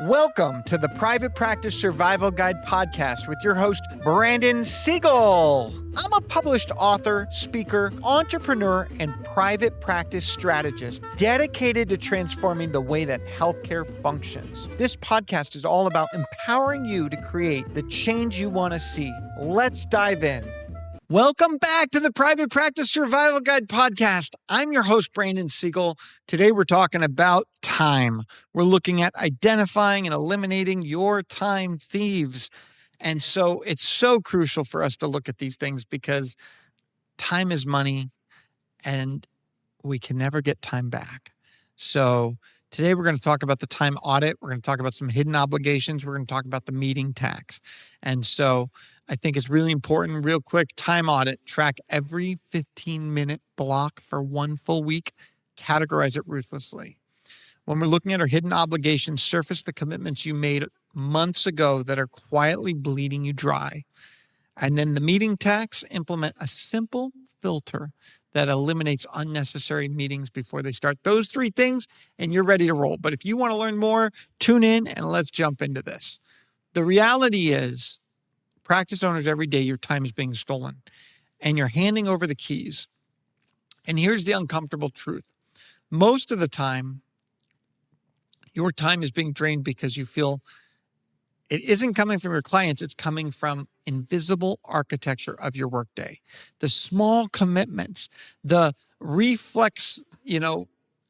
Welcome to the Private Practice Survival Guide podcast with your host, Brandon Seigel. I'm a published author, speaker, entrepreneur, and private practice strategist dedicated to transforming the way that healthcare functions. This podcast is all about empowering you to create the change you want to see. Let's dive in. Welcome back to the Private Practice Survival Guide podcast. I'm your host, Brandon Seigel. Today, we're talking about time. We're looking at identifying and eliminating your time thieves. And so it's so crucial for us to look at these things because time is money and we can never get time back. So today, we're going to talk about the time audit. We're going to talk about some hidden obligations. We're going to talk about the meeting tax. And so I think it's really important, real quick, time audit. Track every 15-minute block for one full week. Categorize it ruthlessly. When we're looking at our hidden obligations, surface the commitments you made months ago that are quietly bleeding you dry. And then the meeting tax, implement a simple filter that eliminates unnecessary meetings before they start. Those three things, and you're ready to roll. But if you want to learn more, tune in and let's jump into this. The reality is, practice owners, every day your time is being stolen and you're handing over the keys. And here's the uncomfortable truth. Most of the time, your time is being drained because you feel it isn't coming from your clients. It's coming from invisible architecture of your workday. The small commitments, the reflex,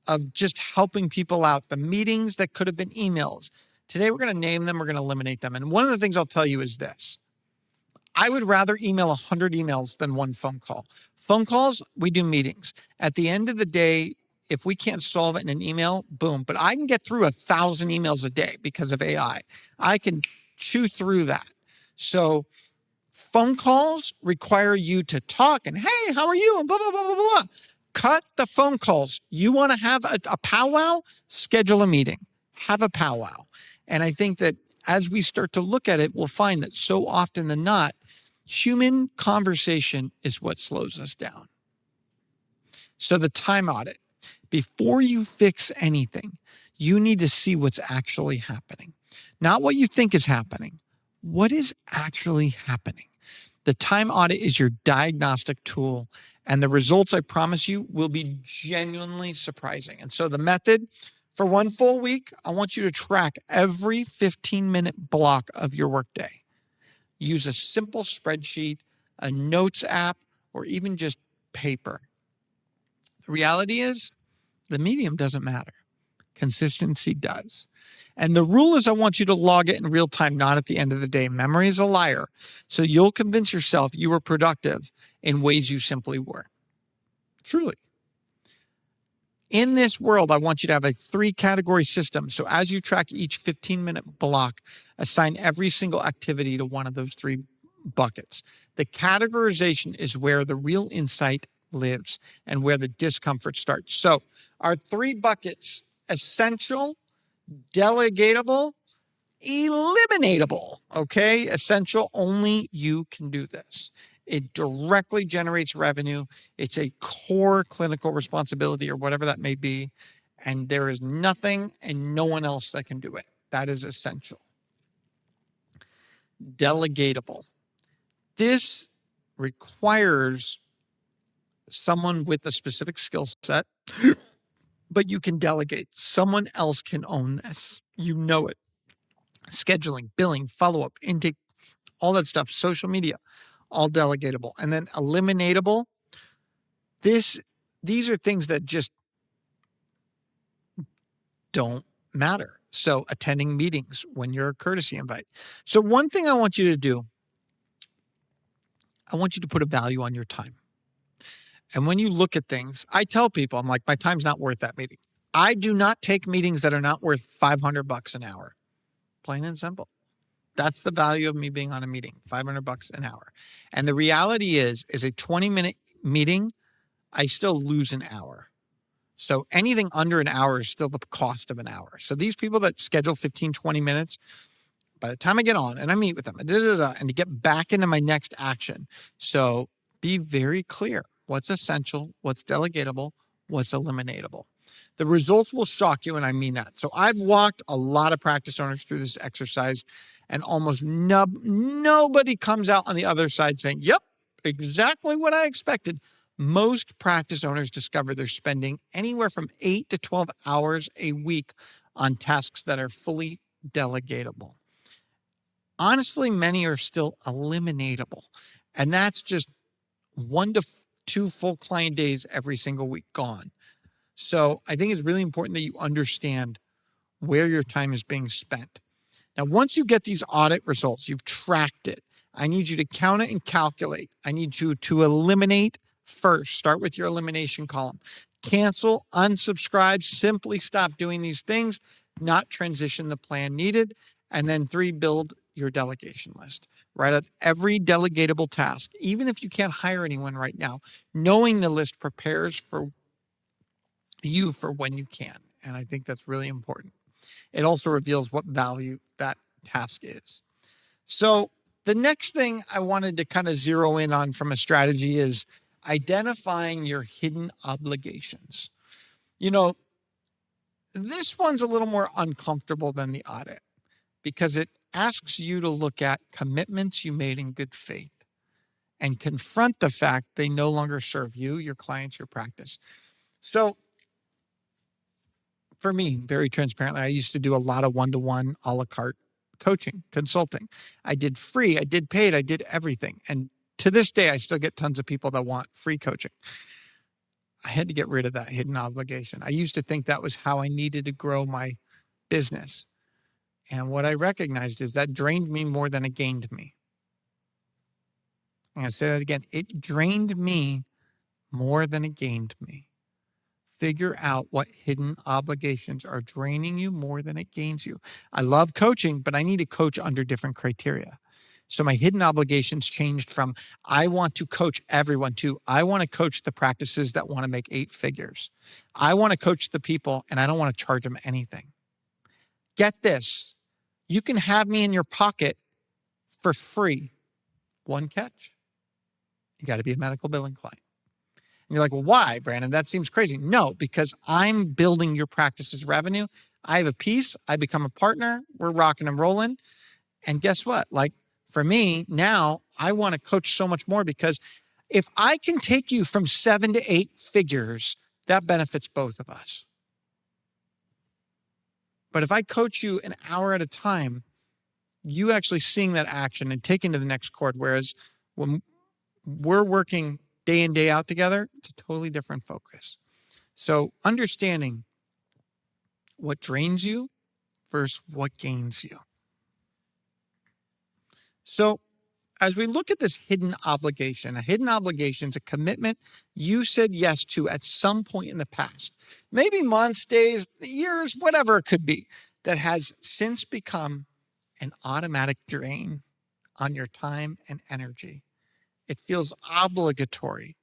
of just helping people out, the meetings that could have been emails. Today, we're going to name them. We're going to eliminate them. And one of the things I'll tell you is this. I would rather email 100 emails than one phone call. Phone calls, we do meetings. At the end of the day, if we can't solve it in an email, boom. But I can get through 1,000 emails a day because of AI. I can chew through that. So phone calls require you to talk and, hey, how are you? And blah, blah, blah, blah, blah. Cut the phone calls. You want to have a powwow? Schedule a meeting. Have a powwow. And I think that as we start to look at it, we'll find that so often than not, human conversation is what slows us down. So the time audit. Before you fix anything, you need to see what's actually happening. Not what you think is happening. What is actually happening? The time audit is your diagnostic tool, and the results, I promise you, will be genuinely surprising. And so the method, for one full week, I want you to track every 15-minute block of your workday. Use a simple spreadsheet, a notes app, or even just paper. The reality is, the medium doesn't matter. Consistency does. And the rule is I want you to log it in real time, not at the end of the day. Memory is a liar. So you'll convince yourself you were productive in ways you simply weren't. Truly. In this world, I want you to have a 3-category system. So as you track each 15-minute block, assign every single activity to one of those 3 buckets. The categorization is where the real insight lives and where the discomfort starts. So our 3 buckets: essential, delegatable, eliminable. Okay? Essential, only you can do this. It directly generates revenue. It's a core clinical responsibility or whatever that may be. And there is nothing and no one else that can do it. That is essential. Delegatable. This requires someone with a specific skill set, but you can delegate. Someone else can own this. You know it. Scheduling, billing, follow-up, intake, all that stuff, social media, all delegatable. And then eliminatable. These are things that just don't matter. So attending meetings when you're a courtesy invite. So one thing I want you to do, I want you to put a value on your time. And when you look at things, I tell people, I'm like, my time's not worth that meeting. I do not take meetings that are not worth $500 an hour. Plain and simple. That's the value of me being on a meeting, $500 an hour. And the reality is a 20-minute meeting, I still lose an hour. So anything under an hour is still the cost of an hour. So these people that schedule 15, 20 minutes, by the time I get on and I meet with them, and to get back into my next action. So be very clear. What's essential? What's delegatable? What's eliminatable? The results will shock you, and I mean that. So I've walked a lot of practice owners through this exercise, and almost nobody comes out on the other side saying, yep, exactly what I expected. Most practice owners discover they're spending anywhere from 8 to 12 hours a week on tasks that are fully delegatable. Honestly, many are still eliminatable, and that's just 1 to 2 full client days every single week gone. So I think it's really important that you understand where your time is being spent. Now, once you get these audit results, you've tracked it. I need you to count it and calculate. I need you to eliminate first. Start with your elimination column. Cancel, unsubscribe, simply stop doing these things, not transition the plan needed. And then 3, build your delegation list. Write out every delegatable task, even if you can't hire anyone right now. Knowing the list prepares for you for when you can. And I think that's really important. It also reveals what value that task is. So the next thing I wanted to kind of zero in on from a strategy is identifying your hidden obligations. You know, this one's a little more uncomfortable than the audit because it asks you to look at commitments you made in good faith and confront the fact they no longer serve you, your clients, your practice. So for me, very transparently, I used to do a lot of one-to-one a la carte coaching, consulting. I did free, I did paid, I did everything. And to this day, I still get tons of people that want free coaching. I had to get rid of that hidden obligation. I used to think that was how I needed to grow my business. And what I recognized is that drained me more than it gained me. I'm going to say that again. It drained me more than it gained me. Figure out what hidden obligations are draining you more than it gains you. I love coaching, but I need to coach under different criteria. So my hidden obligations changed from I want to coach everyone to I want to coach the practices that want to make 8 figures. I want to coach the people and I don't want to charge them anything. Get this. You can have me in your pocket for free. One catch. You got to be a medical billing client. And you're like, well, why, Brandon? That seems crazy. No, because I'm building your practice's revenue. I have a piece. I become a partner. We're rocking and rolling. And guess what? Like for me now, I want to coach so much more because if I can take you from 7 to 8 figures, that benefits both of us. But if I coach you an hour at a time, you actually seeing that action and taking to the next chord. Whereas when we're working day in, day out together, it's a totally different focus. So understanding what drains you versus what gains you. So as we look at this hidden obligation, a hidden obligation is a commitment you said yes to at some point in the past, maybe months, days, years, whatever it could be, that has since become an automatic drain on your time and energy. It feels obligatory,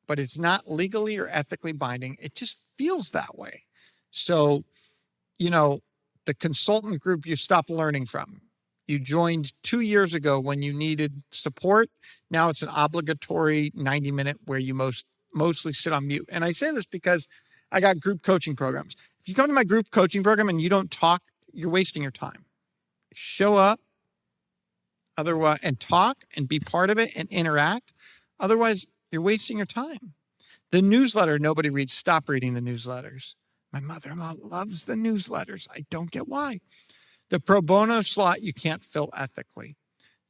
but it's not legally or ethically binding. It just feels that way. So, the consultant group you stopped learning from, you joined 2 years ago when you needed support. Now it's an obligatory 90-minute where you mostly sit on mute. And I say this because I got group coaching programs. If you come to my group coaching program and you don't talk, you're wasting your time. Show up, otherwise, and talk and be part of it and interact. Otherwise, you're wasting your time. The newsletter nobody reads. Stop reading the newsletters. My mother-in-law loves the newsletters. I don't get why. The pro bono slot you can't fill ethically.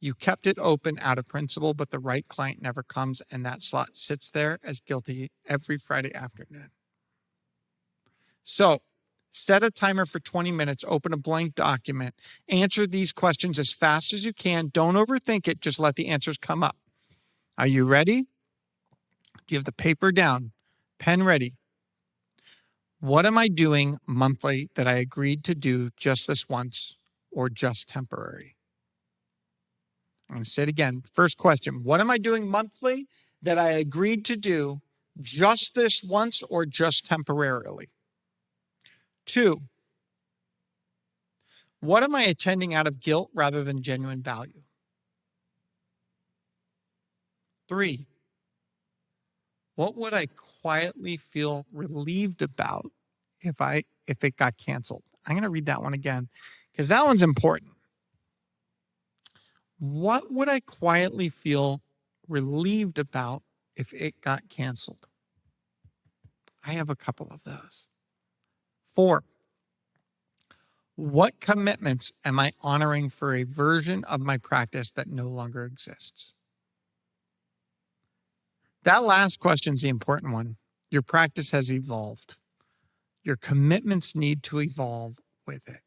You kept it open out of principle, but the right client never comes, and that slot sits there as guilty every Friday afternoon. So set a timer for 20 minutes, open a blank document, answer these questions as fast as you can. Don't overthink it. Just let the answers come up. Are you ready? Do you have the paper down? Pen ready? What am I doing monthly that I agreed to do just this once or just temporary? I'm going to say it again. First question, what am I doing monthly that I agreed to do just this once or just temporarily? 2, what am I attending out of guilt rather than genuine value? 3, what would I quietly feel relieved about if it got canceled. I'm going to read that one again because that one's important. What would I quietly feel relieved about if it got canceled? I have a couple of those. 4, what commitments am I honoring for a version of my practice that no longer exists? That last question is the important one. Your practice has evolved. Your commitments need to evolve with it.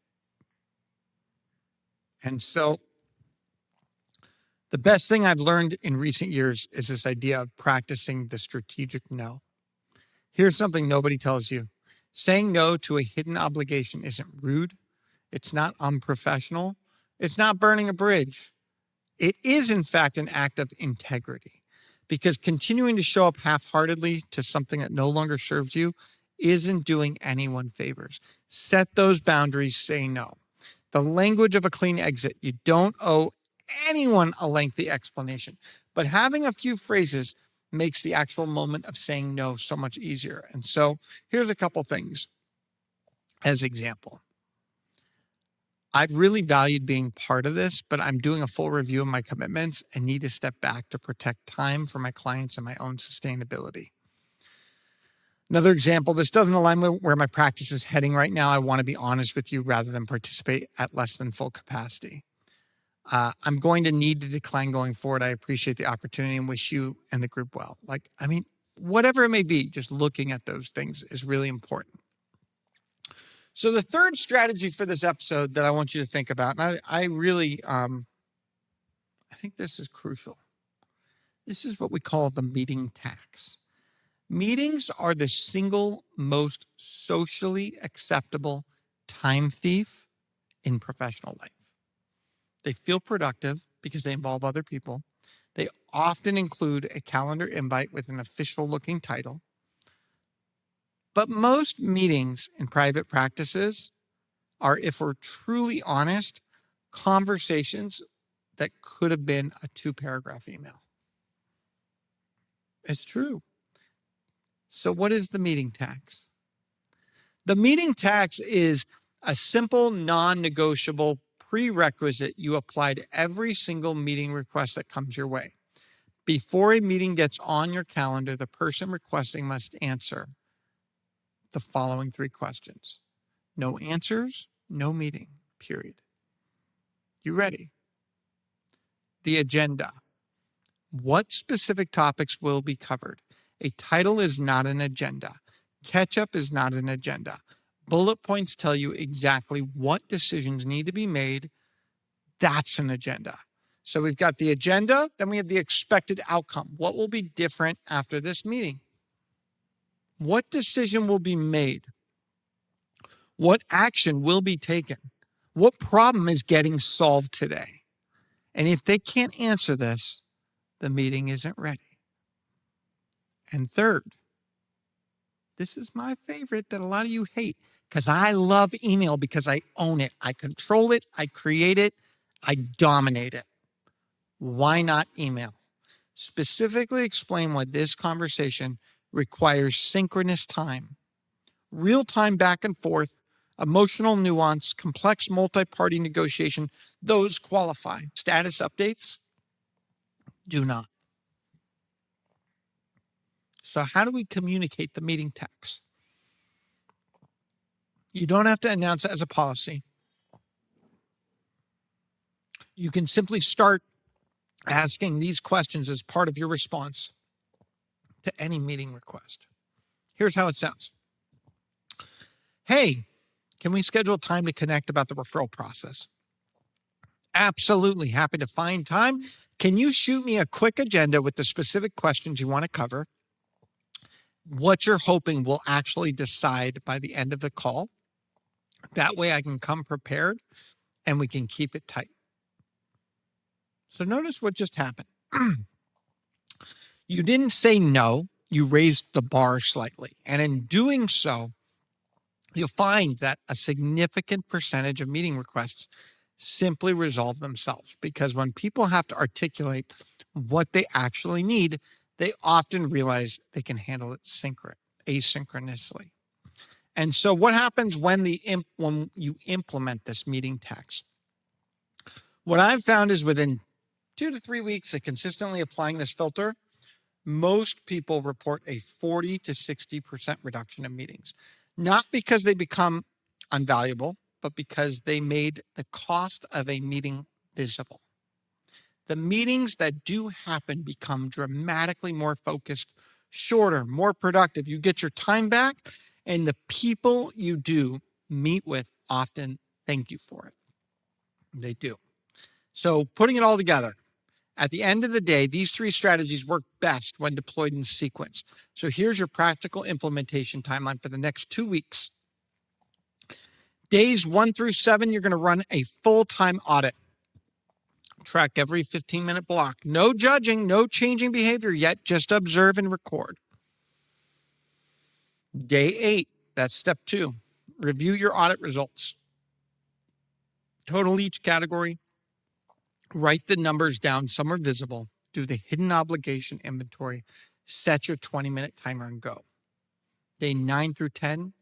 And so the best thing I've learned in recent years is this idea of practicing the strategic no. Here's something nobody tells you. Saying no to a hidden obligation isn't rude. It's not unprofessional. It's not burning a bridge. It is, in fact, an act of integrity, because continuing to show up half-heartedly to something that no longer serves you isn't doing anyone favors. Set those boundaries, say no. The language of a clean exit. You don't owe anyone a lengthy explanation, but having a few phrases makes the actual moment of saying no so much easier. And so here's a couple things as example. I've really valued being part of this, but I'm doing a full review of my commitments and need to step back to protect time for my clients and my own sustainability. Another example, this doesn't align with where my practice is heading right now. I want to be honest with you rather than participate at less than full capacity. I'm going to need to decline going forward. I appreciate the opportunity and wish you and the group well. Whatever it may be, just looking at those things is really important. So the third strategy for this episode that I want you to think about, and I really, I think this is crucial. This is what we call the meeting tax. Meetings are the single most socially acceptable time thief in professional life. They feel productive because they involve other people. They often include a calendar invite with an official looking title. But most meetings in private practices are, if we're truly honest, conversations that could have been a 2-paragraph email. It's true. So what is the meeting tax? The meeting tax is a simple, non-negotiable prerequisite you apply to every single meeting request that comes your way. Before a meeting gets on your calendar, the person requesting must answer the following 3 questions. No answers, no meeting, period. You ready? The agenda. What specific topics will be covered? A title is not an agenda. Catch-up is not an agenda. Bullet points tell you exactly what decisions need to be made. That's an agenda. So we've got the agenda, then we have the expected outcome. What will be different after this meeting? What decision will be made? What action will be taken? What problem is getting solved today? And if they can't answer this, the meeting isn't ready. And third, this is my favorite that a lot of you hate, because I love email because I own it. I control it. I create it. I dominate it. Why not email? Specifically explain why this conversation requires synchronous time, real-time back and forth, emotional nuance, complex multi-party negotiation. Those qualify. Status updates do not. So how do we communicate the meeting tax? You don't have to announce it as a policy. You can simply start asking these questions as part of your response to any meeting request. Here's how it sounds. Hey, can we schedule time to connect about the referral process? Absolutely. Happy to find time. Can you shoot me a quick agenda with the specific questions you want to cover? What you're hoping will actually decide by the end of the call. That way I can come prepared and we can keep it tight. So notice what just happened. You didn't say no, you raised the bar slightly. And in doing so, you'll find that a significant percentage of meeting requests simply resolve themselves, because when people have to articulate what they actually need, they often realize they can handle it asynchronously. And so what happens when you implement this meeting tax? What I've found is within 2 to 3 weeks of consistently applying this filter, most people report a 40 to 60% reduction in meetings. Not because they become unvaluable, but because they made the cost of a meeting visible. The meetings that do happen become dramatically more focused, shorter, more productive. You get your time back, and the people you do meet with often thank you for it. They do. So putting it all together, at the end of the day, these 3 strategies work best when deployed in sequence. So here's your practical implementation timeline for the next 2 weeks. Days 1 through 7, you're going to run a full-time audit. Track every 15-minute block. No judging, no changing behavior yet, just observe and record. Day 8, that's step 2. Review your audit results. Total each category. Write the numbers down somewhere visible. Do the hidden obligation inventory. Set your 20-minute timer and go. Day 9 through 10,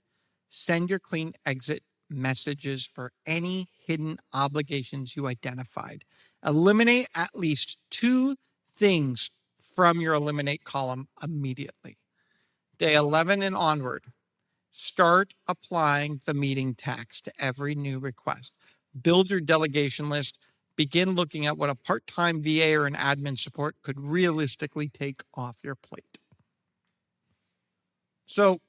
send your clean exit messages for any hidden obligations you identified. Eliminate at least 2 things from your eliminate column immediately. Day 11 and onward, start applying the meeting tax to every new request. Build your delegation list. Begin looking at what a part-time VA or an admin support could realistically take off your plate. So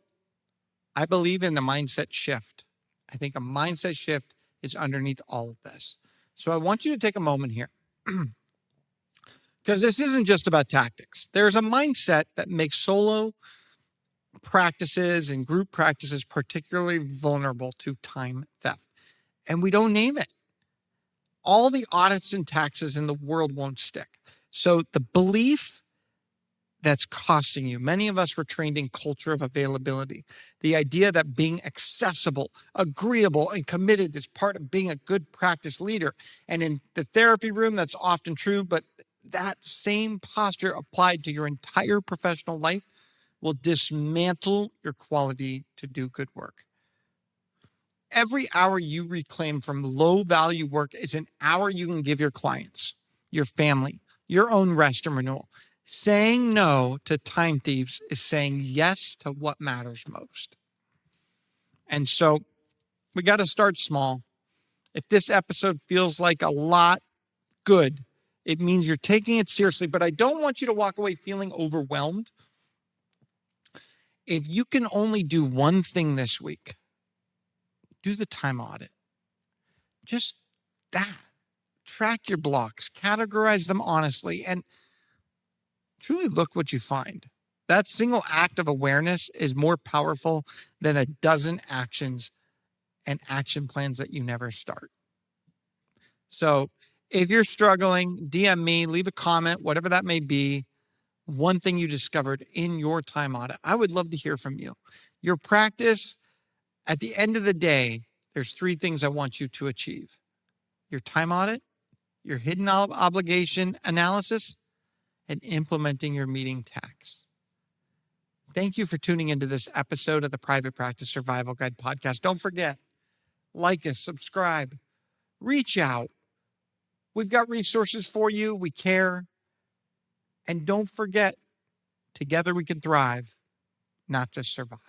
I believe in the mindset shift. I think a mindset shift is underneath all of this. So I want you to take a moment here because this isn't just about tactics. There's a mindset that makes solo practices and group practices particularly vulnerable to time theft. And we don't name it. All the audits and taxes in the world won't stick. So the belief that's costing you, many of us were trained in culture of availability. The idea that being accessible, agreeable, and committed is part of being a good practice leader. And in the therapy room, that's often true, but that same posture applied to your entire professional life will dismantle your quality to do good work. Every hour you reclaim from low-value work is an hour you can give your clients, your family, your own rest and renewal. Saying no to time thieves is saying yes to what matters most. And so we got to start small. If this episode feels like a lot, good. It means you're taking it seriously, but I don't want you to walk away feeling overwhelmed. If you can only do one thing this week, do the time audit. Just that. Track your blocks, categorize them honestly, and truly look what you find. That single act of awareness is more powerful than a dozen actions and action plans that you never start. So if you're struggling, DM me, leave a comment, whatever that may be, one thing you discovered in your time audit. I would love to hear from you. Your practice, at the end of the day, there's 3 things I want you to achieve. Your time audit, your hidden obligation analysis, and implementing your meeting tax. Thank you for tuning into this episode of the Private Practice Survival Guide podcast. Don't forget, like us, subscribe, reach out. We've got resources for you. We care. And don't forget, together we can thrive, not just survive.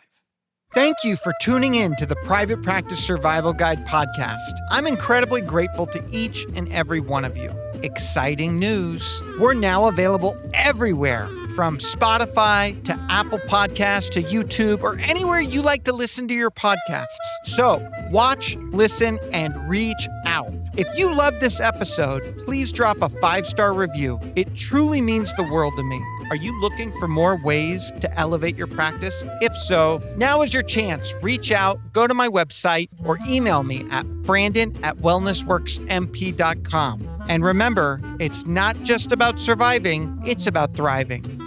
Thank you for tuning in to the Private Practice Survival Guide podcast. I'm incredibly grateful to each and every one of you. Exciting news. We're now available everywhere, from Spotify to Apple Podcasts to YouTube or anywhere you like to listen to your podcasts. So watch, listen, and reach out. If you love this episode, please drop a 5-star review. It truly means the world to me. Are you looking for more ways to elevate your practice? If so, now is your chance. Reach out, go to my website, or email me at brandon@wellnessworksmp.com. And remember, it's not just about surviving, it's about thriving.